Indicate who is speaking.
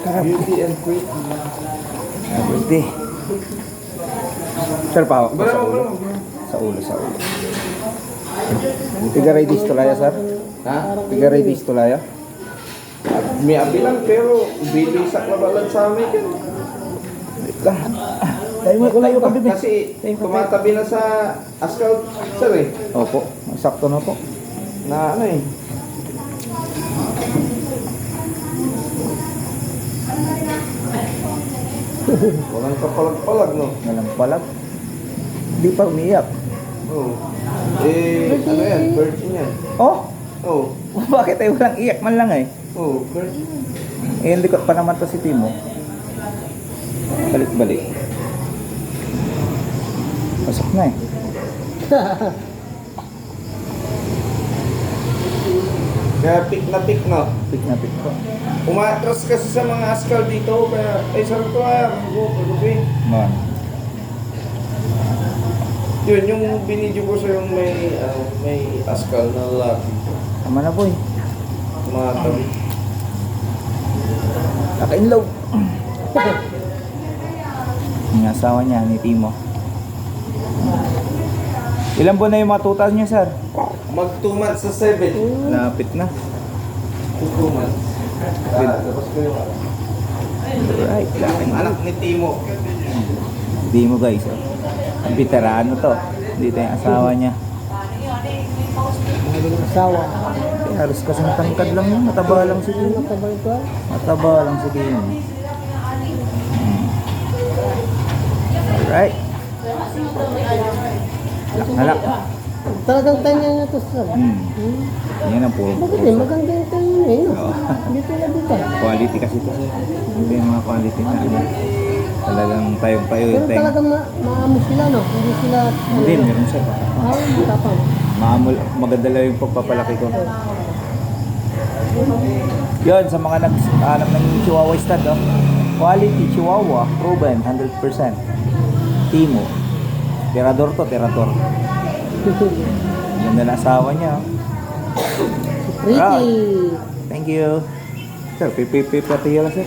Speaker 1: Beauty and Quick.
Speaker 2: Pwede. Sir, pahawak mo
Speaker 1: Bro,
Speaker 2: sa ulo.
Speaker 1: bro.
Speaker 2: Sa ulo, sa ulo. Tiga ready tulaya, sir?
Speaker 1: Ha?
Speaker 2: Tiga ready tulaya?
Speaker 1: May abilang pero bibisak na balag sa amin.
Speaker 2: Wait lang. Tayo mo, layo ka, bebe.
Speaker 1: Kasi tumatabi na sa asphalt, sir eh.
Speaker 2: Opo, sakto na po.
Speaker 1: Na ano eh. Walang kapalag-palag, no?
Speaker 2: Walang palag. Di pa umiyak.
Speaker 1: Oo. Ano yan? Virgin yan.
Speaker 2: Oh,
Speaker 1: Oo.
Speaker 2: bakit ay walang iyak man lang eh?
Speaker 1: Oo, virgin.
Speaker 2: Eh, hindi ko pa naman to si Timo. Balik-balik. Pasok na eh.
Speaker 1: Kaya pick na pick, no?
Speaker 2: Pick na pick ko.
Speaker 1: Umatras kasi sa mga asphalt dito, kaya, ay sarap to ah, pag-uwi.
Speaker 2: Man.
Speaker 1: Yun, yung binidyo ko sa yung may asphalt na lalaki.
Speaker 2: Tama na boy.
Speaker 1: Tumatabi.
Speaker 2: Kakainlaw. Yung asawa niya, ni Timo. Ilan buwan na yung mga tutas niya, sir?
Speaker 1: Mag 2 months sa 7.
Speaker 2: Lapit na.
Speaker 1: 2 months. Tapos ko yung
Speaker 2: Alright, lapit na.
Speaker 1: anak ni Timo.
Speaker 2: Timo guys, oh. Ang veterano to. Dito yung asawa niya.
Speaker 3: Asawa.
Speaker 2: Eh, halos kasing tangkad lang yun. Mataba lang si Timo.
Speaker 3: Matabay ko.
Speaker 2: Mataba lang si Timo. Alright. Halak.
Speaker 3: Talagang tanya niya to sir.
Speaker 2: Yan ang puro.
Speaker 3: Bakit eh? Maganda yung tanya niya eh. No? Dito na dito.
Speaker 2: Quality kasi ito, sir. Ito yung mga quality na ano. Talagang tayong-tayo yung
Speaker 3: Pero
Speaker 2: tayong.
Speaker 3: talagang maamo sila no? Hindi sila...
Speaker 2: Hindi, meron siya pa.
Speaker 3: Matapang.
Speaker 2: Maamol, maganda lang yung pagpapalaki ko. Yun, sa mga naghanap ng Chihuahua stud, oh. Quality Chihuahua, proven, 100%. Timo. Tirador to, tirador. Ganda na asawa niya, oh.
Speaker 3: Pretty.
Speaker 2: Thank you. Sir, pipi-pipi pati yun, sir.